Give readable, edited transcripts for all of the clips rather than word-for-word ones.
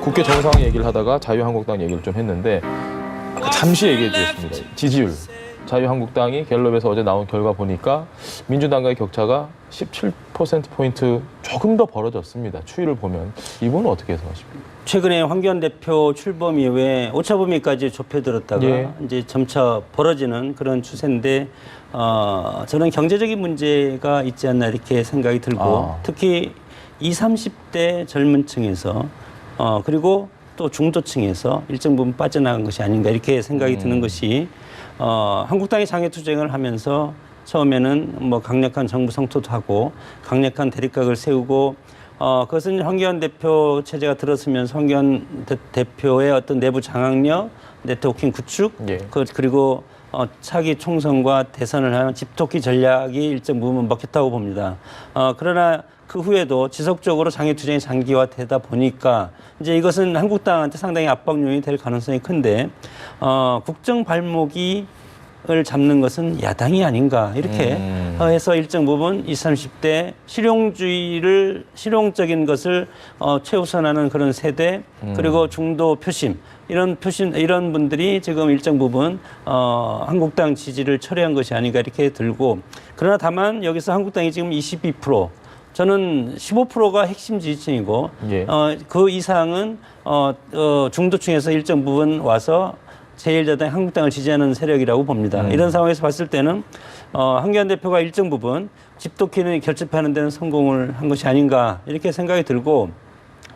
국회 정상 얘기를 하다가 자유한국당 얘기를 좀 했는데 잠시 얘기해 주겠습니다. 지지율. 자유한국당이 갤럽에서 어제 나온 결과 보니까 민주당과의 격차가 17%포인트 조금 더 벌어졌습니다. 추이를 보면. 이분은 어떻게 해석하십니까? 최근에 황교안 대표 출범 이후에 오차범위까지 좁혀들었다가 예. 이제 점차 벌어지는 그런 추세인데 저는 경제적인 문제가 있지 않나 이렇게 생각이 들고 특히 20, 30대 젊은 층에서 그리고 또 중도층에서 일정 부분 빠져나간 것이 아닌가 이렇게 생각이 드는 것이 한국당이 장애투쟁을 하면서 처음에는 뭐 강력한 정부 성토도 하고 강력한 대립각을 세우고 그것은 황교안 대표 체제가 들었으면서 황교안 대표의 어떤 내부 장악력, 네트워킹 구축, 예. 그리고 차기 총선과 대선을 하는 집토끼 전략이 일정 부분 먹혔다고 봅니다. 그러나 그 후에도 지속적으로 장애투쟁이 장기화되다 보니까 이제 이것은 한국당한테 상당히 압박 요인이 될 가능성이 큰데 국정 발목을 잡는 것은 야당이 아닌가 이렇게 해서 일정 부분 20, 30대 실용적인 것을 최우선하는 그런 세대 그리고 중도 표심 이런 분들이 지금 일정 부분 한국당 지지를 철회한 것이 아닌가 이렇게 들고 그러나 다만 여기서 한국당이 지금 22% 저는 15%가 핵심 지지층이고 예. 그 이상은 중도층에서 일정 부분 와서 제1야당 한국당을 지지하는 세력이라고 봅니다. 이런 상황에서 봤을 때는 황교안 대표가 일정 부분 집도끼는 결집하는 데는 성공을 한 것이 아닌가 이렇게 생각이 들고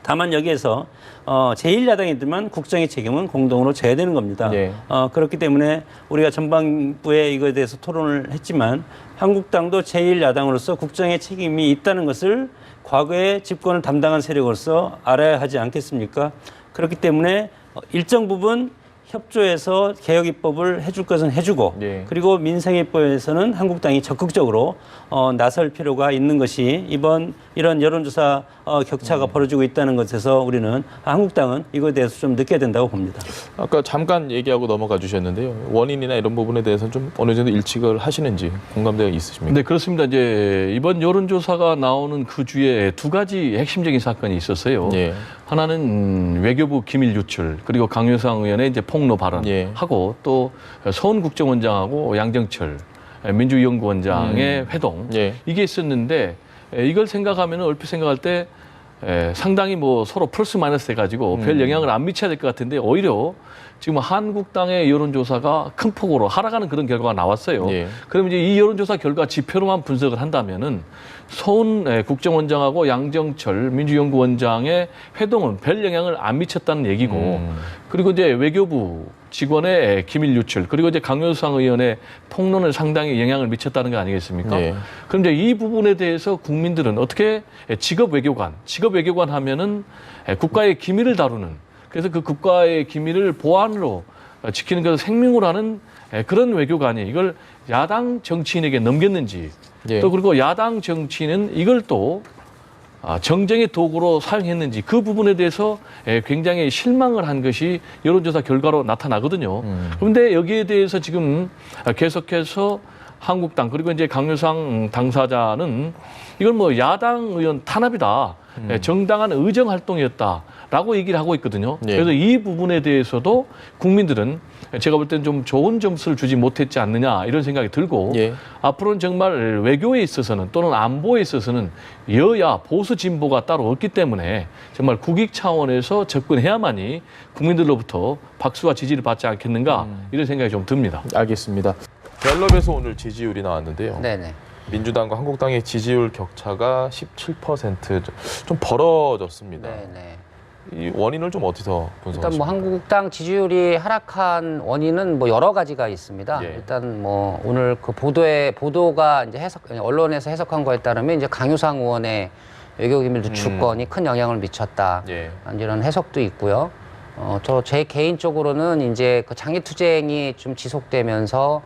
다만 여기에서 제1야당이지만 국정의 책임은 공동으로 져야 되는 겁니다. 네. 그렇기 때문에 우리가 전반부에 이거에 대해서 토론을 했지만 한국당도 제1야당으로서 국정의 책임이 있다는 것을 과거에 집권을 담당한 세력으로서 알아야 하지 않겠습니까? 그렇기 때문에 일정 부분 협조해서 개혁 입법을 해줄 것은 해주고 네. 그리고 민생 입법에서는 한국당이 적극적으로 나설 필요가 있는 것이 이번 이런 여론조사 격차가 벌어지고 있다는 것에서 우리는 한국당은 이거에 대해서 좀 느껴야 된다고 봅니다. 아까 잠깐 얘기하고 넘어가 주셨는데요. 원인이나 이런 부분에 대해서는 좀 어느 정도 일찍을 하시는지 공감대가 있으십니까? 네, 그렇습니다. 이제 이번 여론조사가 나오는 그 주에 두 가지 핵심적인 사건이 있었어요. 예. 하나는 외교부 기밀 유출 그리고 강효상 의원의 이제 폭로 발언하고 또 서훈 국정원장하고 양정철 민주연구원장의 회동 예. 이게 있었는데 이걸 생각하면 얼핏 생각할 때 상당히 뭐 서로 플러스 마이너스 돼가지고 별 영향을 안 미쳐야 될 것 같은데 오히려 지금 한국당의 여론조사가 큰 폭으로 하락하는 그런 결과가 나왔어요. 예. 그럼 이제 이 여론조사 결과 지표로만 분석을 한다면은 서훈 국정원장하고 양정철 민주연구원장의 회동은 별 영향을 안 미쳤다는 얘기고 그리고 이제 외교부 직원의 기밀 유출 그리고 이제 강효상 의원의 폭로는 상당히 영향을 미쳤다는 거 아니겠습니까? 네. 그럼 이제 이 부분에 대해서 국민들은 어떻게 직업 외교관 하면은 국가의 기밀을 다루는 그래서 그 국가의 기밀을 보안으로 지키는 것을 생명으로 하는 그런 외교관이 이걸 야당 정치인에게 넘겼는지 예. 또 그리고 야당 정치인은 이걸 또 정쟁의 도구로 사용했는지 그 부분에 대해서 굉장히 실망을 한 것이 여론조사 결과로 나타나거든요. 그런데 여기에 대해서 지금 계속해서 한국당 그리고 이제 강효상 당사자는 이걸 뭐 야당 의원 탄압이다. 정당한 의정 활동이었다라고 얘기를 하고 있거든요. 예. 그래서 이 부분에 대해서도 국민들은 제가 볼 때는 좀 좋은 점수를 주지 못했지 않느냐 이런 생각이 들고 예. 앞으로는 정말 외교에 있어서는 또는 안보에 있어서는 여야 보수 진보가 따로 없기 때문에 정말 국익 차원에서 접근해야만이 국민들로부터 박수와 지지를 받지 않겠는가 이런 생각이 좀 듭니다. 알겠습니다. 갤럽에서 오늘 지지율이 나왔는데요. 네네. 민주당과 한국당의 지지율 격차가 17%좀 벌어졌습니다. 네네. 이 원인을 좀 어디서 분석하십니까? 일단 뭐 한국당 지지율이 하락한 원인은 뭐 여러 가지가 있습니다. 예. 일단 뭐 오늘 그 보도가 이제 언론에서 해석한 거에 따르면 이제 강효상 의원의 외교기밀 누출건이 큰 영향을 미쳤다. 예. 이런 해석도 있고요. 제 개인적으로는 이제 그 장애투쟁이 좀 지속되면서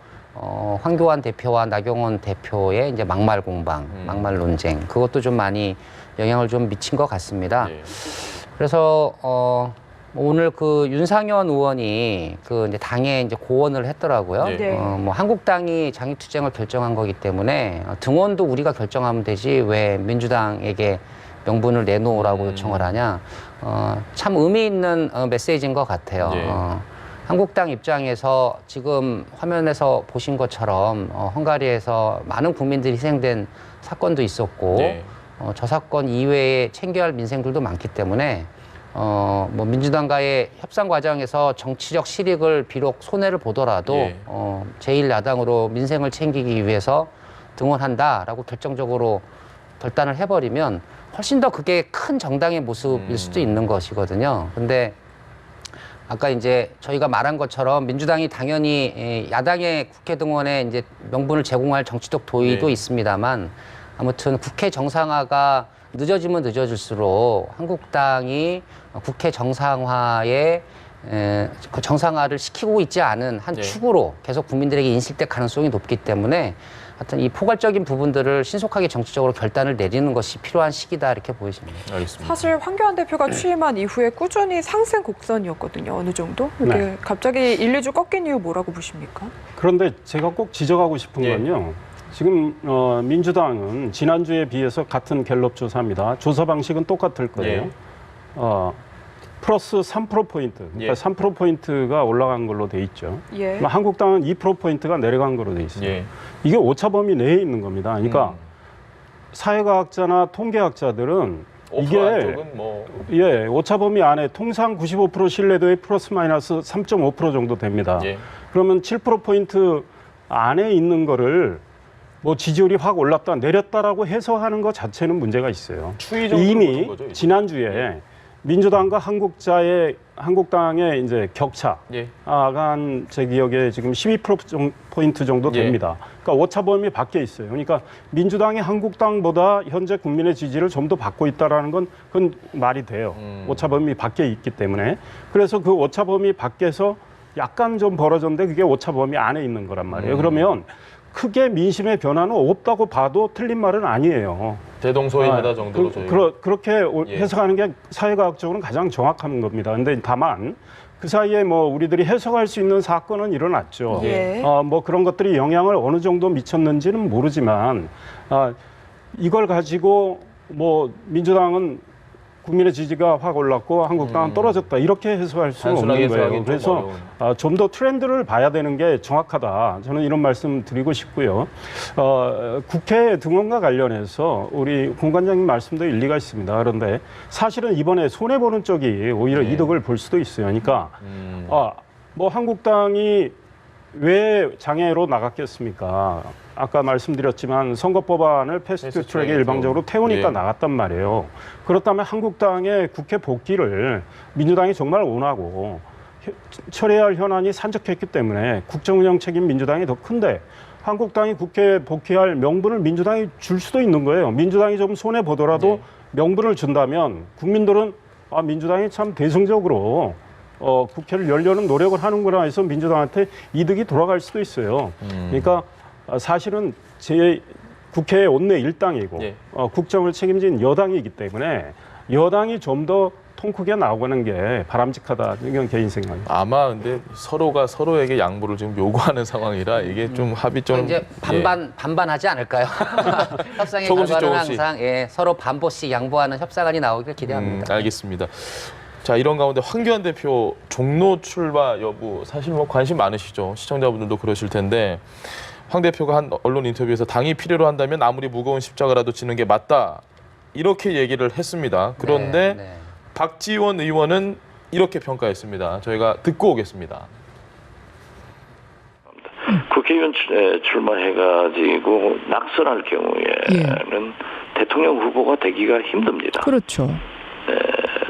황교안 대표와 나경원 대표의 이제 막말 공방, 막말 논쟁 그것도 좀 많이 영향을 좀 미친 것 같습니다. 예. 그래서 오늘 그 윤상현 의원이 그 이제 당에 이제 고언을 했더라고요. 네. 뭐 한국당이 장애투쟁을 결정한 거기 때문에 등원도 우리가 결정하면 되지 왜 민주당에게 명분을 내놓으라고 요청을 하냐. 참 의미 있는 메시지인 것 같아요. 예. 한국당 입장에서 지금 화면에서 보신 것처럼 헝가리에서 많은 국민들이 희생된 사건도 있었고 네. 저 사건 이외에 챙겨야 할 민생들도 많기 때문에 뭐 민주당과의 협상 과정에서 정치적 실익을 비록 손해를 보더라도 예. 제1야당으로 민생을 챙기기 위해서 등원한다라고 결정적으로 결단을 해버리면 훨씬 더 그게 큰 정당의 모습일 수도 있는 것이거든요. 근데 아까 이제 저희가 말한 것처럼 민주당이 당연히 야당의 국회 등원에 이제 명분을 제공할 정치적 도의도 네. 있습니다만 아무튼 국회 정상화가 늦어지면 늦어질수록 한국당이 국회 정상화에 그 정상화를 시키고 있지 않은 한 네. 축으로 계속 국민들에게 인식될 가능성이 높기 때문에 하여튼 이 포괄적인 부분들을 신속하게 정치적으로 결단을 내리는 것이 필요한 시기다 이렇게 보여집니다. 알겠습니다. 사실 황교안 대표가 취임한 이후에 꾸준히 상승 곡선이었거든요. 어느 정도? 이게 네. 갑자기 1, 2주 꺾인 이유 뭐라고 보십니까? 그런데 제가 꼭 지적하고 싶은 예. 건요. 지금 민주당은 지난주에 비해서 같은 갤럽 조사입니다. 조사 방식은 똑같을 거예요. 예. 플러스 3%포인트, 그러니까 예. 3%포인트가 올라간 걸로 돼 있죠. 예. 한국당은 2%포인트가 내려간 걸로 돼 있어요. 예. 이게 오차 범위 내에 있는 겁니다. 그러니까 사회과학자나 통계학자들은 이게 쪽은 뭐 예, 오차 범위 안에 통상 95% 신뢰도의 플러스 마이너스 3.5% 정도 됩니다. 예. 그러면 7%포인트 안에 있는 거를 뭐 지지율이 확 올랐다 내렸다라고 해석하는 것 자체는 문제가 있어요. 추이 정도로 이미 보는 거죠, 이제. 지난주에 민주당과 한국당의 이제 격차가 예. 한 제 기억에 지금 12%포인트 정도 예. 됩니다. 그러니까 오차 범위 밖에 있어요. 그러니까 민주당이 한국당보다 현재 국민의 지지를 좀 더 받고 있다라는 건 그건 말이 돼요. 오차 범위 밖에 있기 때문에. 그래서 그 오차 범위 밖에서 약간 좀 벌어졌는데 그게 오차 범위 안에 있는 거란 말이에요. 그러면 크게 민심의 변화는 없다고 봐도 틀린 말은 아니에요. 대동소이하다 정도로 저희 그렇게 예. 해석하는 게 사회과학적으로는 가장 정확한 겁니다. 근데 다만 그 사이에 뭐 우리들이 해석할 수 있는 사건은 일어났죠. 예. 뭐 그런 것들이 영향을 어느 정도 미쳤는지는 모르지만 이걸 가지고 뭐 민주당은 국민의 지지가 확 올랐고 한국당은 떨어졌다 이렇게 해석할 수는 단순하게 없는 거예요. 해석하기는 좀 그래서 좀 더 트렌드를 봐야 되는 게 정확하다. 저는 이런 말씀 드리고 싶고요. 국회 등원과 관련해서 우리 공관장님 말씀도 일리가 있습니다. 그런데 사실은 이번에 손해 보는 쪽이 오히려 네. 이득을 볼 수도 있어요. 그러니까 뭐 한국당이 왜 장애로 나갔겠습니까? 아까 말씀드렸지만 선거법안을 패스트 트랙에 일방적으로 태우니까 예. 나갔단 말이에요. 그렇다면 한국당의 국회 복귀를 민주당이 정말 원하고 처리해야 할 현안이 산적했기 때문에 국정운영 책임 민주당이 더 큰데 한국당이 국회에 복귀할 명분을 민주당이 줄 수도 있는 거예요. 민주당이 좀 손해보더라도 네. 명분을 준다면 국민들은 민주당이 참 대승적으로 국회를 열려는 노력을 하는구나 해서 민주당한테 이득이 돌아갈 수도 있어요. 그러니까 사실은 제 국회의 원내 일당이고 예. 국정을 책임진 여당이기 때문에 여당이 좀 더 통 크게 나오는 게 바람직하다. 이건 개인 생각입니다. 아마 근데 서로가 서로에게 양보를 지금 요구하는 상황이라 이게 좀 합의 좀 이제 반반하지 않을까요? 협상의 조금씩, 결과는 조금씩. 항상 서로 반보씩 양보하는 협상안이 나오길 기대합니다. 알겠습니다. 자, 이런 가운데 황교안 대표 종로 출마 여부 사실 뭐 관심 많으시죠. 시청자분들도 그러실 텐데 황 대표가 한 언론 인터뷰에서 당이 필요로 한다면 아무리 무거운 십자가라도 지는 게 맞다. 이렇게 얘기를 했습니다. 그런데 네. 박지원 의원은 이렇게 평가했습니다. 저희가 듣고 오겠습니다. 국회의원 출마해가지고 낙선할 경우에는 대통령 후보가 되기가 힘듭니다. 그렇죠.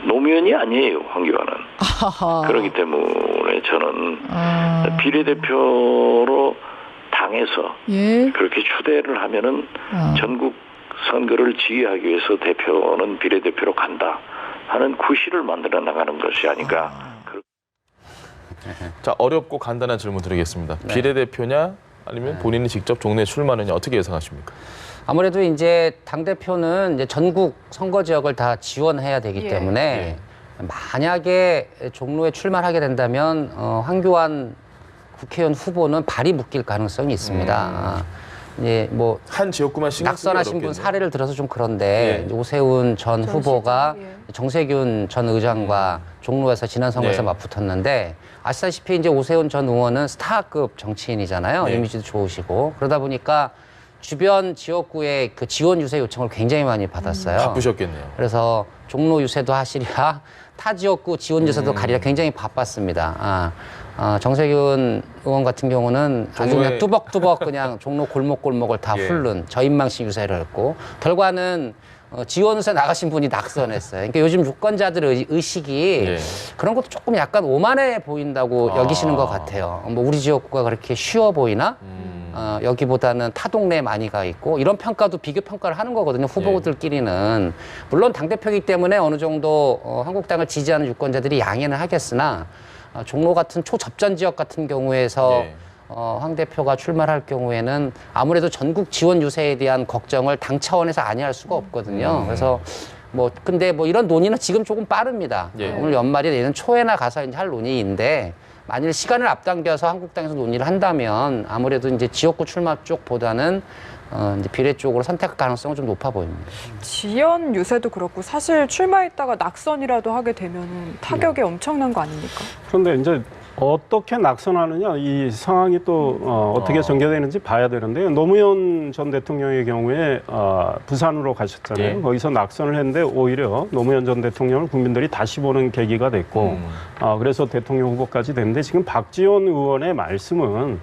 노무현이 아니에요, 황교안은. 아하. 그렇기 때문에 저는 비례대표로 당에서 예. 그렇게 추대를 하면은 전국 선거를 지휘하기 위해서 대표는 비례대표로 간다 하는 구실을 만들어 나가는 것이 아닌가. 자, 어렵고 간단한 질문 드리겠습니다. 비례대표냐 아니면 본인이 직접 종로에 출마하느냐 어떻게 예상하십니까? 아무래도 이제 당대표는 이제 전국 선거 지역을 다 지원해야 되기 예. 때문에 만약에 종로에 출마를 하게 된다면 황교안 국회의원 후보는 발이 묶일 가능성이 있습니다. 이제 뭐 한 지역구만 신경 쓰기 낙선하신 분 어렵겠네요. 사례를 들어서 좀 그런데 예. 이제 오세훈 전 후보가 시장, 정세균 전 의장과 종로에서 지난 선거에서 네. 맞붙었는데 아시다시피 이제 오세훈 전 의원은 스타급 정치인이잖아요. 네. 이미지도 좋으시고 그러다 보니까 주변 지역구의 그 지원 유세 요청을 굉장히 많이 받았어요. 바쁘셨겠네요. 그래서 종로 유세도 하시랴 타 지역구 지원 유세도 가리랴 굉장히 바빴습니다. 정세균 의원 같은 경우는 아주 종로에- 그냥 뚜벅뚜벅 그냥 종로 골목골목을 다 예. 훑는 저인망식 유세를 했고 결과는 지원 유세 나가신 분이 낙선했어요. 그러니까 요즘 유권자들의 의식이 예. 그런 것도 조금 약간 오만해 보인다고 여기시는 것 같아요. 뭐 우리 지역구가 그렇게 쉬워 보이나? 여기보다는 타 동네에 많이 가 있고 이런 평가도 비교 평가를 하는 거거든요. 후보들끼리는. 물론 당대표이기 때문에 어느 정도 한국당을 지지하는 유권자들이 양해는 하겠으나 종로 같은 초접전 지역 같은 경우에서 예. 황 대표가 출마할 경우에는 아무래도 전국 지원 유세에 대한 걱정을 당 차원에서 아니할 수가 없거든요. 그래서 뭐 근데 뭐 이런 논의는 지금 조금 빠릅니다. 예. 오늘 연말이 내년 초에나 가서 이제 할 논의인데 만일 시간을 앞당겨서 한국당에서 논의를 한다면 아무래도 이제 지역구 출마 쪽보다는 이제 비례 쪽으로 선택할 가능성은 좀 높아 보입니다. 지연 유세도 그렇고 사실 출마했다가 낙선이라도 하게 되면 타격이 엄청난 거 아닙니까? 그런데 이제 어떻게 낙선하느냐 이 상황이 또 어떻게 전개되는지 봐야 되는데요. 노무현 전 대통령의 경우에 부산으로 가셨잖아요. 예. 거기서 낙선을 했는데 오히려 노무현 전 대통령을 국민들이 다시 보는 계기가 됐고 그래서 대통령 후보까지 됐는데 지금 박지원 의원의 말씀은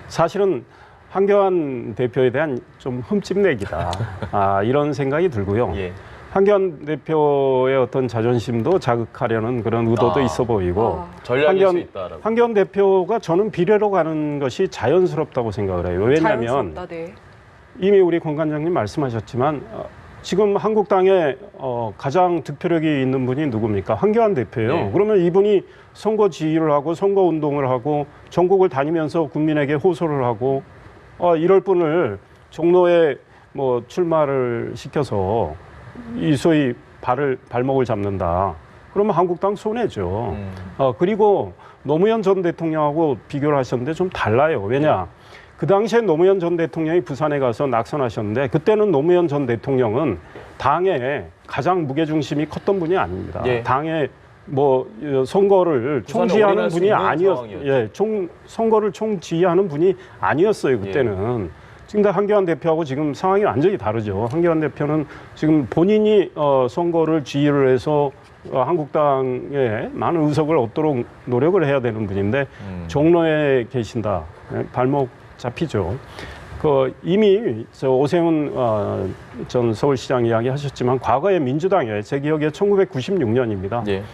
사실은 황교안 대표에 대한 좀 흠집내기다. 이런 생각이 들고요. 예. 황교안 대표의 어떤 자존심도 자극하려는 그런 의도도 있어 보이고 전략일 수 있다라고. 황교안 대표가 저는 비례로 가는 것이 자연스럽다고 생각을 해요. 왜냐하면 자연스럽다, 네. 이미 우리 공관장님 말씀하셨지만 지금 한국당에 가장 득표력이 있는 분이 누굽니까? 황교안 대표예요. 네. 그러면 이분이 선거 지휘를 하고 선거 운동을 하고 전국을 다니면서 국민에게 호소를 하고 이럴 분을 종로에 뭐 출마를 시켜서 이 소위 발목을 잡는다. 그러면 한국당 손해죠. 그리고 노무현 전 대통령하고 비교를 하셨는데 좀 달라요. 왜냐? 그 당시에 노무현 전 대통령이 부산에 가서 낙선하셨는데 그때는 노무현 전 대통령은 당에 가장 무게중심이 컸던 분이 아닙니다. 예. 당에 뭐 선거를 부산에 총지휘하는 올인할 수 분이 있는 아니었, 상황이었죠. 예, 선거를 총지휘하는 분이 아니었어요. 그때는. 지금 황교안 대표하고 지금 상황이 완전히 다르죠. 황교안 대표는 지금 본인이 선거를 지휘를 해서 한국당에 많은 의석을 얻도록 노력을 해야 되는 분인데 종로에 계신다. 발목 잡히죠. 이미 오세훈 전 서울시장 이야기 하셨지만 과거에 민주당에 제 기억에 1996년입니다. 예.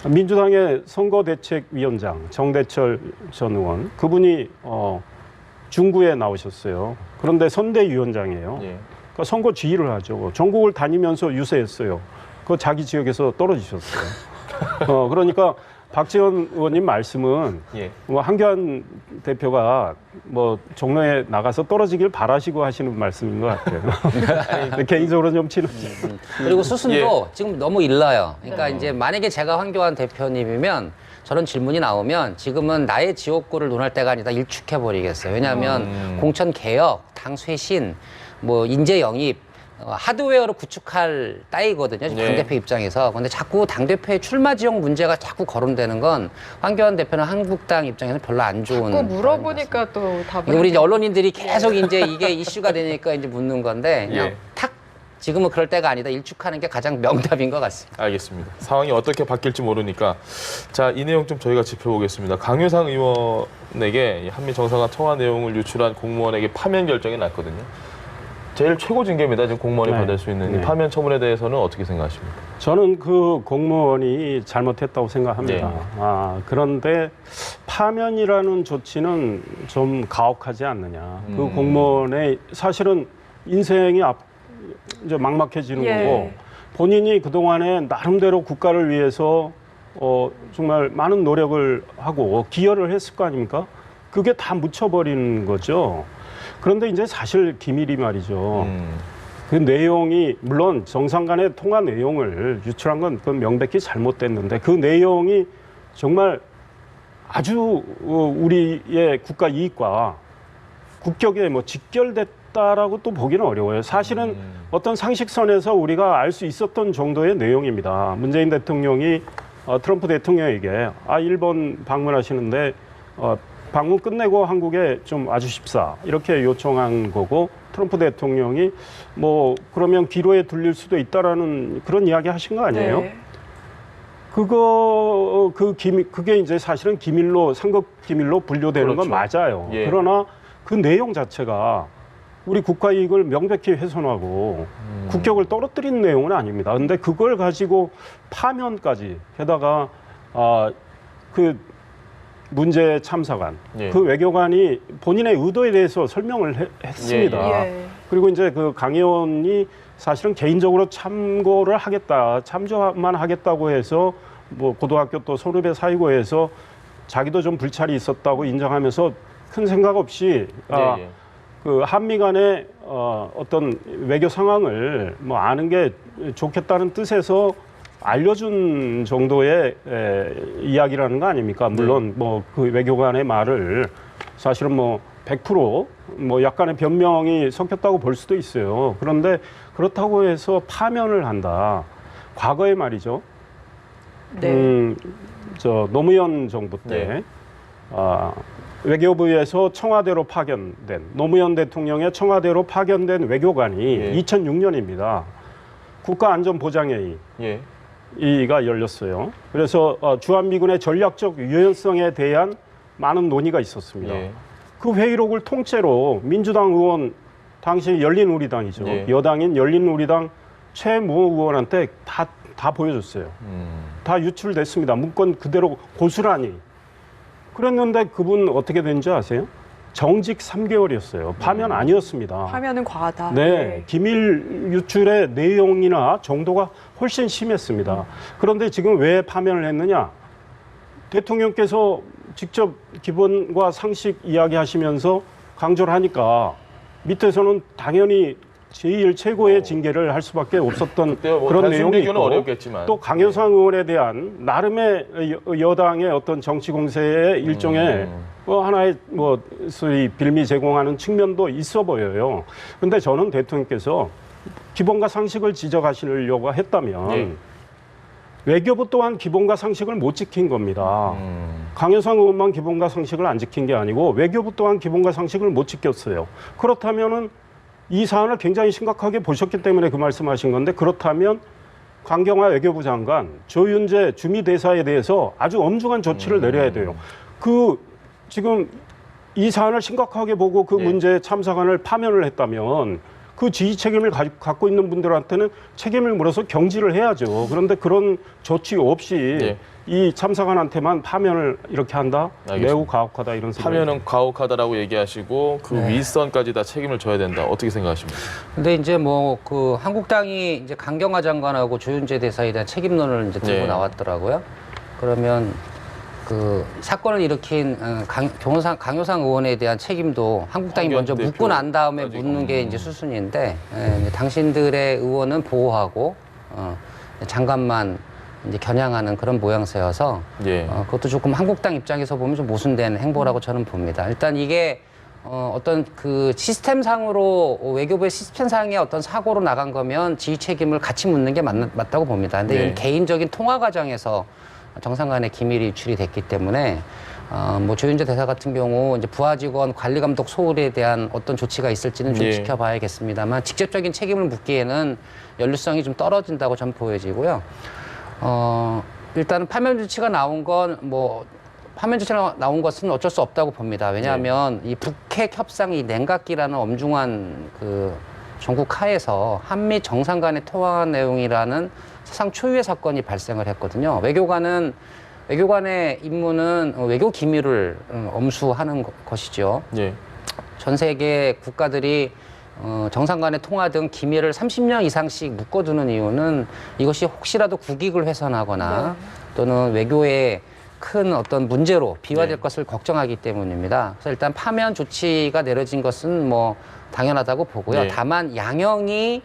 민주당의 선거대책위원장 정대철 전 의원 그분이 중구에 나오셨어요. 그런데 선대위원장이에요. 예. 그러니까 선거 지휘를 하죠. 전국을 다니면서 유세했어요. 그 자기 지역에서 떨어지셨어요. 그러니까 박지원 의원님 말씀은 예. 뭐 한교안 대표가 뭐 종로에 나가서 떨어지길 바라시고 하시는 말씀인 것 같아요. 근데 개인적으로는 좀 친하죠. 그리고 수순도 지금 너무 일러요. 그러니까 이제 만약에 제가 황교안 대표님이면 저런 질문이 나오면 지금은 나의 지역구를 논할 때가 아니다 일축해버리겠어요. 왜냐하면 공천 개혁, 당 쇄신, 뭐 인재 영입, 하드웨어로 구축할 따위거든요. 네. 당대표 입장에서. 근데 자꾸 당대표의 출마 지역 문제가 자꾸 거론되는 건 황교안 대표는 한국당 입장에서 별로 안 좋은. 꼭 물어보니까 또 답을. 우리 이제 언론인들이 계속 이제 이게 이슈가 되니까 이제 묻는 건데 그냥 예. 탁 지금은 그럴 때가 아니다 일축하는 게 가장 명답인 것 같습니다. 알겠습니다. 상황이 어떻게 바뀔지 모르니까 자, 이 내용 좀 저희가 짚어보겠습니다. 강효상 의원에게 한미 정상화 통화 내용을 유출한 공무원에게 파면 결정이 났거든요. 제일 최고 징계입니다. 지금 공무원이 네. 받을 수 있는 이 네. 파면 처분에 대해서는 어떻게 생각하십니까? 저는 그 공무원이 잘못했다고 생각합니다. 네. 그런데 파면이라는 조치는 좀 가혹하지 않느냐. 그 공무원의 사실은 인생이 이제 막막해지는 예. 거고 본인이 그동안에 나름대로 국가를 위해서 정말 많은 노력을 하고 기여를 했을 거 아닙니까? 그게 다 묻혀버리는 거죠. 그런데 이제 사실 기밀이 말이죠. 그 내용이 물론 정상 간의 통화 내용을 유출한 건 그건 명백히 잘못됐는데 그 내용이 정말 아주 우리의 국가 이익과 국격에 뭐 직결됐 있다라고 또 보기는 어려워요. 사실은 어떤 상식선에서 우리가 알 수 있었던 정도의 내용입니다. 문재인 대통령이 트럼프 대통령에게 일본 방문하시는데 방문 끝내고 한국에 좀 와주십사 이렇게 요청한 거고 트럼프 대통령이 뭐 그러면 기로에 들릴 수도 있다라는 그런 이야기 하신 거 아니에요? 네. 그게 이제 사실은 기밀로 상급 기밀로 분류되는 건 그렇죠. 맞아요. 예. 그러나 그 내용 자체가 우리 국가 이익을 명백히 훼손하고 국격을 떨어뜨린 내용은 아닙니다. 근데 그걸 가지고 파면까지 게다가 그 문제 참사관 예. 그 외교관이 본인의 의도에 대해서 설명을 했습니다. 예. 그리고 이제 그 강 의원이 사실은 개인적으로 참고를 하겠다, 참조만 하겠다고 해서 뭐 고등학교 또 선후배 사이고 해서 자기도 좀 불찰이 있었다고 인정하면서 큰 생각 없이 예. 그 한미 간의 어떤 외교 상황을 뭐 아는 게 좋겠다는 뜻에서 알려준 정도의 이야기라는 거 아닙니까? 물론 뭐 그 외교관의 말을 사실은 뭐 100% 뭐 약간의 변명이 섞였다고 볼 수도 있어요. 그런데 그렇다고 해서 파면을 한다. 과거에 말이죠. 네. 저 노무현 정부 때 네. 외교부에서 청와대로 파견된 노무현 대통령의 청와대로 파견된 외교관이 예. 2006년입니다. 국가안전보장회의 예. 이가 열렸어요. 그래서 주한미군의 전략적 유연성에 대한 많은 논의가 있었습니다. 예. 그 회의록을 통째로 민주당 의원, 당시 열린우리당이죠. 예. 여당인 열린우리당 최모 의원한테 다 보여줬어요. 다 유출됐습니다. 문건 그대로 고스란히. 그랬는데 그분 어떻게 된지 아세요? 정직 3개월이었어요. 파면 아니었습니다. 파면은 과하다. 네, 기밀 유출의 내용이나 정도가 훨씬 심했습니다. 그런데 지금 왜 파면을 했느냐? 대통령께서 직접 기본과 상식 이야기하시면서 강조를 하니까 밑에서는 당연히 제일 최고의 징계를 할 수밖에 없었던 뭐 그런 단순 내용이 비교는 있고 어렵겠지만. 또 강효상 의원에 대한 나름의 여당의 어떤 정치 공세의 일종의 하나의 뭐 소위 빌미 제공하는 측면도 있어 보여요. 근데 저는 대통령께서 기본과 상식을 지적하시려고 했다면 예. 외교부 또한 기본과 상식을 못 지킨 겁니다. 강효상 의원만 기본과 상식을 안 지킨 게 아니고 외교부 또한 기본과 상식을 못 지켰어요. 그렇다면은 이 사안을 굉장히 심각하게 보셨기 때문에 그 말씀하신 건데 그렇다면 강경화 외교부 장관, 조윤재 주미대사에 대해서 아주 엄중한 조치를 내려야 돼요. 지금 이 사안을 심각하게 보고 그 예. 문제 참사관을 파면을 했다면 그 지휘 책임을 갖고 있는 분들한테는 책임을 물어서 경질을 해야죠. 그런데 그런 조치 없이 예. 이 참사관한테만 파면을 이렇게 한다? 알겠습니다. 매우 가혹하다 이런 생각이 파면은 가혹하다라고 얘기하시고 그 윗선까지 다 책임을 져야 된다. 어떻게 생각하십니까? 근데 이제 뭐 그 한국당이 이제 강경화 장관하고 조윤재 대사에 대한 책임론을 이제 들고 네. 나왔더라고요. 그러면 그 사건을 일으킨 강효상 의원에 대한 책임도 한국당이 황교안 먼저 묻고 난 다음에 대표까지. 묻는 게 이제 수순인데 이제 당신들의 의원은 보호하고 장관만 이제 겨냥하는 그런 모양새여서 예. 그것도 조금 한국당 입장에서 보면 좀 모순된 행보라고 저는 봅니다. 일단 이게 어떤 그 시스템상으로 외교부의 시스템상의 어떤 사고로 나간 거면 지휘 책임을 같이 묻는 게 맞다고 봅니다. 근데 네. 이건 개인적인 통화 과정에서 정상 간의 기밀이 유출이 됐기 때문에 뭐 조윤재 대사 같은 경우 이제 부하 직원 관리 감독 소홀에 대한 어떤 조치가 있을지는 좀 예. 지켜봐야겠습니다만 직접적인 책임을 묻기에는 연루성이 좀 떨어진다고 전 보여지고요. 일단은 파면 조치가 나온 건 뭐 파면 조치가 나온 것은 어쩔 수 없다고 봅니다. 왜냐하면 이 북핵 협상 이 냉각기라는 엄중한 그 전국 하에서 한미 정상 간의 통화 내용이라는 사상 초유의 사건이 발생을 했거든요. 외교관의 임무는 외교 기밀을 엄수하는 것이죠. 예. 전 세계 국가들이 정상 간의 통화 등 기밀을 30년 이상씩 묶어두는 이유는 이것이 혹시라도 국익을 훼손하거나 또는 외교에 큰 어떤 문제로 비화될 네. 것을 걱정하기 때문입니다. 그래서 일단 파면 조치가 내려진 것은 뭐 당연하다고 보고요. 네. 다만 양형이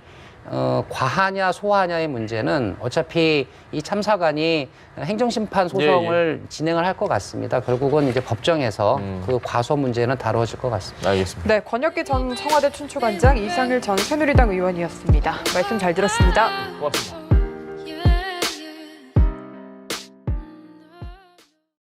과하냐 소하냐의 문제는 어차피 이 참사관이 행정심판 소송을 진행을 할 것 같습니다. 결국은 이제 법정에서 그 과소 문제는 다뤄질 것 같습니다. 알겠습니다. 네, 권혁기 전 청와대 춘추관장, 이상일 전 새누리당 의원이었습니다. 말씀 잘 들었습니다. 고맙습니다.